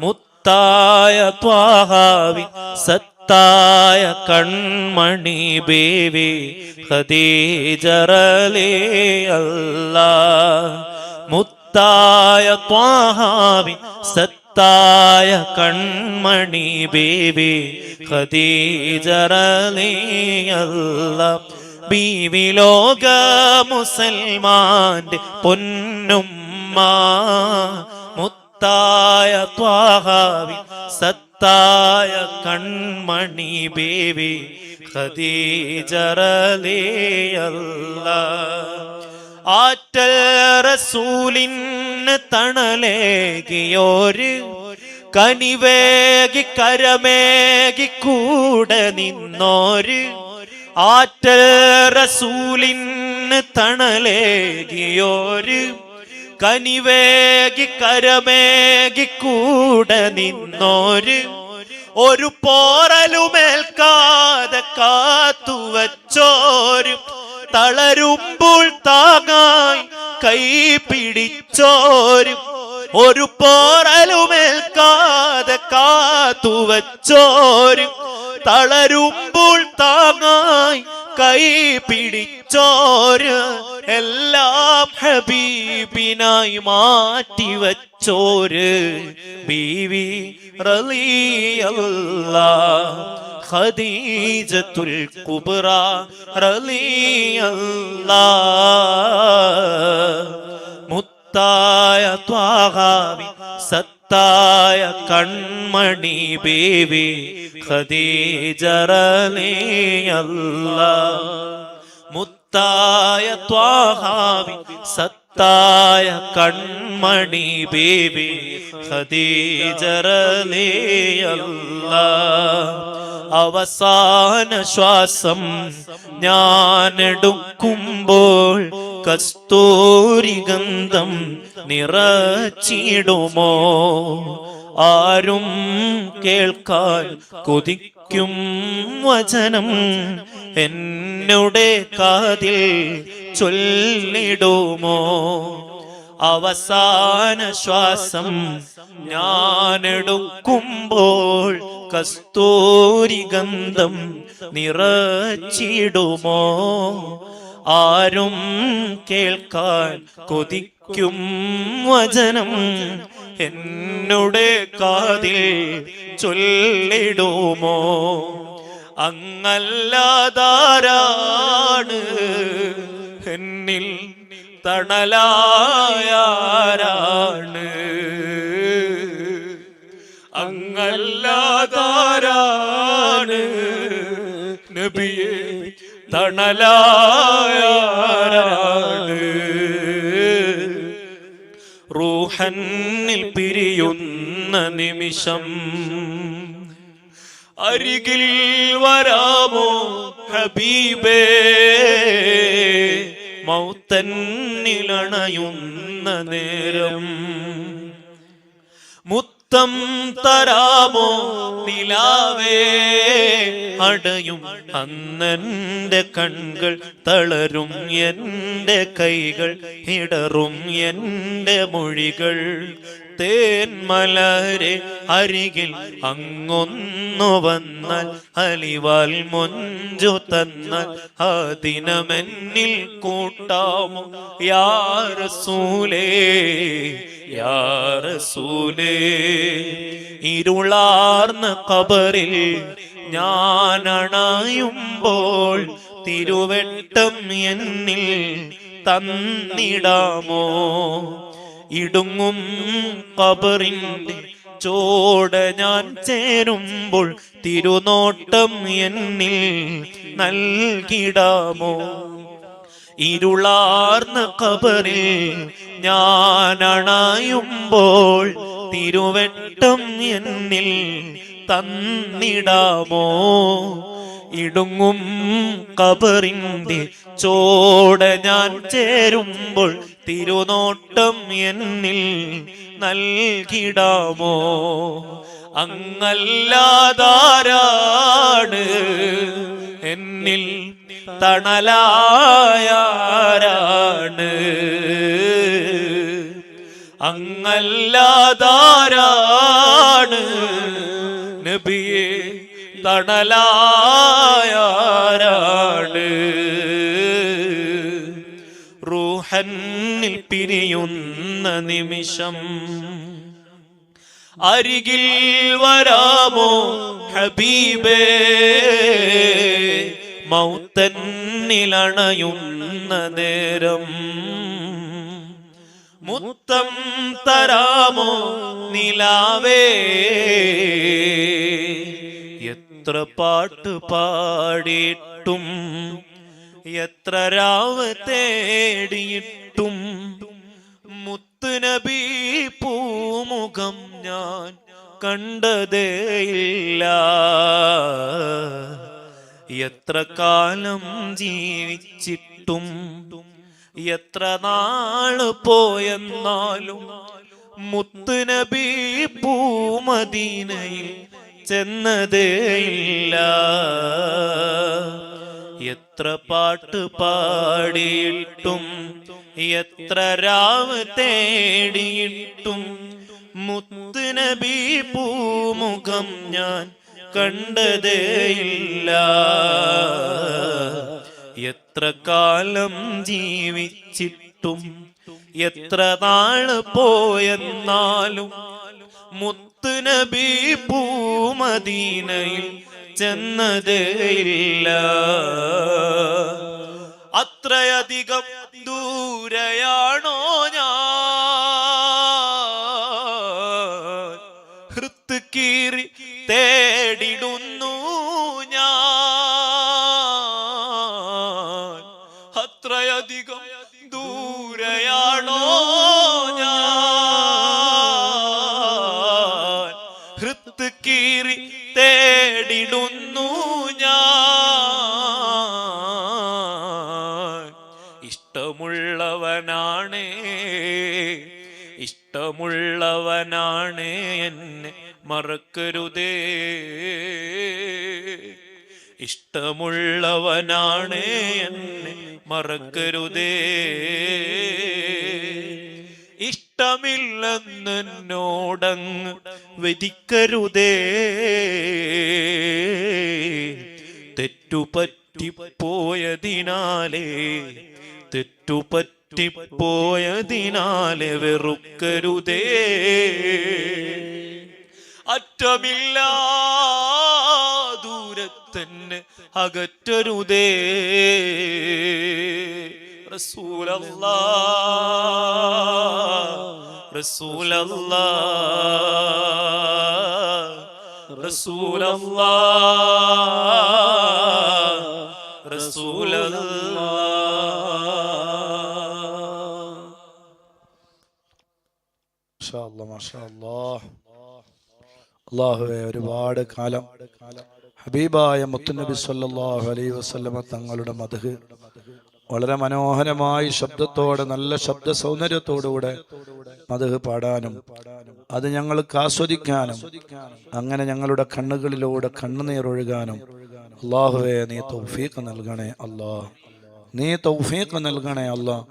മുത്തായ ത്വാഹാവിൻ സത്തായ കൺമണി ബീവി ഖദീജ റളിയല്ലാഹ്. മുത്തായ ത്വാഹാവിൻ സത്തായ കൺമണി ബീവി ഖദീജ റളിയല്ലാഹ്. ബീവി ലോക മുസൽമാന്റെ പൊന്നുമ്മ. മുത്തായ ത്വാഹാവിൻ സത്തായ കൺമണി ബീവി ഖദീജ റളിയല്ലാഹ്. ആറ്റൽ റസൂലിന് തണലേകിയോര് കനിവേകി കരമേകി കൂടെ നിന്നോര്. ആറ്റൽ റസൂലിന് തണലേകിയോര് കനിവേകി കരമേകി കൂടെ നിന്നോര്. ഒരു പോറലുമേൽക്കാതെ കാത്തുവച്ചോര് തളരുമ്പോൾ താങ്ങായി കൈ പിടിച്ചോര്. ഒരു പോറലുമേൽക്കാതെ കാത്തുവച്ചോര് തളരുമ്പോൾ താങ്ങായി കൈ പിടിച്ചോര്. എല്ലാം ഹബീബിനായി മാറ്റിവച്ചോര് ബീവി റളിയല്ലാഹ്. ഖദീജത്തുൽ കുബ്ര റളിയല്ലാഹ്. മുത്തായ ത്വാഹാവിൻ സത്തായ കൺമണി ബീവി ഖദീജ റളിയല്ലാഹ്. മുത്തായ ത്വാഹാവിൻ സത്തായ കൺമണി ബീവി ഖദീജ റളിയല്ലാഹ്. അവസാന ശ്വാസം ഞാനെടുക്കുമ്പോൾ കസ്തൂരി ഗന്ധം നിറച്ചിടുമോ? ആരും കേൾക്കാൻ കൊതിക്കും വചനം എന്നുടെ കാതിൽ ചൊല്ലിടുമോ? അവസാന ശ്വാസം ഞാനെടുക്കുമ്പോൾ കസ്തൂരി ഗന്ധം നിറച്ചിടുമോ? ആരും കേൾക്കാൻ കൊതിക്കും വചനം എന്നുടെ കാതിൽ ചൊല്ലിടുമോ? അങ്ങല്ലാതാരാണ് എന്നിൽ തണലായാരാണ്? അങ്ങല്ലാതാരാണ് നബിയെ തണലായാരാണ്? റൂഹന്നിൽ പിരിയുന്ന നിമിഷം അരികിൽ വരാമോ ഹബീബേ? മൗത്തന്നിലണയുന്ന നേരം മുത്തം തരാമോ നിലാവേ? അടയും അന്നെന്റെ കൺകൾ തളരും, എന്റെ കൈകൾ ഇടറും, എന്റെ മൊഴികൾ തേന്മലരെ അരികിൽ അങ്ങൊന്നു വന്നാൽ അലിവാൽ മൊഞ്ചു തന്നാൽ ആ ദിനമെന്നിൽ കൂട്ടാമോ യാ റസൂലേ, യാ റസൂലേ? ഇരുളാർന്ന ഖബറിൽ ഞാൻ അണയുമ്പോൾ തിരുവെട്ടം എന്നിൽ തന്നിടാമോ? ഇടുങ്ങും ഖബറിന്റെ ചോട ഞാൻ ചേരുമ്പോൾ തിരുനോട്ടം എന്നിൽ നൽകിടാമോ? ഇരുളാർന്ന ഖബറിൽ ഞാൻ അണയുമ്പോൾ തിരുവെട്ടം എന്നിൽ തന്നിടാമോ? ഇടുങ്ങും ഖബറിന്റെ ചോട ഞാൻ ചേരുമ്പോൾ തിരുനോട്ടം എന്നിൽ നൽകിടാമോ? അങ്ങല്ലാതാരാണ് എന്നിൽ തണലായാരാണ്? അങ്ങല്ലാതാരാണ് നബിയെ തണലായാരാണ് റൂഹന്നിൽ പിരിയുന്ന നിമിഷം അരികിൽ വരാമോ ഹബീബേ മൗത്തന്നിലണയുന്ന നേരം മുത്തം തരാമോ നിലാവേ എത്ര പാട്ട് പാടിയിട്ടും എത്ര രാവ് തേടിയിട്ടും മുത്തുനബി പൂമുഖം ഞാൻ കണ്ടതേയില്ല എത്ര കാലം ജീവിച്ചിട്ടും എത്ര നാള് പോയെന്നാലും മുത്തുനബി പൂമദീനയിൽ ചെന്നതേയില്ല എത്ര പാട്ട് പാടിയിട്ടും എത്ര രാവ് തേടിയിട്ടും മുത്തുനബി പൂമുഖം ഞാൻ കണ്ടതേയില്ല എത്ര കാലം ജീവിച്ചിട്ടും എത്ര നാള് പോയെന്നാലും മുത്തുനബി പൂമദീനയിൽ ചെന്നതേയില്ല അത്രയധികം ദൂരെയാണോ ഞാൻ ഹൃത്ത് കീറി തേടിടുന്നു ഞാൻ അത്രയധികം ദൂരെയാണോ ഞാൻ ഹൃത്ത് കീറി തേടിടുന്നു ഞാൻ ഇഷ്ടമുള്ളവനാണേ ഇഷ്ടമുള്ളവനാണേ എന്നെ മറക്കരുതേ ഇഷ്ടമുള്ളവനാണേ എന്നെ മറക്കരുതേ ഇഷ്ടമില്ലെന്നോടങ്ങ് വിധിക്കരുതേ തെറ്റുപറ്റിപ്പോയതിനാലേ തെറ്റുപറ്റിപ്പോയതിനാലെ വെറുക്കരുതേ അറ്റമില്ല ദൂരത്തന്നെ അകറ്റരുതേ റസൂലല്ലാഹ് റസൂലല്ലാഹ് റസൂലല്ലാഹ് റസൂലല്ലാഹ് മാഷാ അല്ലാഹ് മാഷാ അല്ലാഹ് അല്ലാഹുവേ ഒരുപാട് കാലം ഹബീബായ മുത്തുനബി സല്ലല്ലാഹു അലൈഹി വസല്ലമ തങ്ങളുടെ മദ്ഹ് വളരെ മനോഹരമായി ശബ്ദത്തോടെ നല്ല ശബ്ദ സൗന്ദര്യത്തോടുകൂടെ മദ്ഹ് പാടാനും അത് ഞങ്ങൾക്ക് ആസ്വദിക്കാനും അങ്ങനെ ഞങ്ങളുടെ കണ്ണുകളിലൂടെ കണ്ണുനീരൊഴുകാനും അല്ലാഹുവേ നീ തൗഫീഖ് നൽകണേ അല്ലാഹ് നീ തൗഫീഖ് നൽകണേ അല്ലാഹ്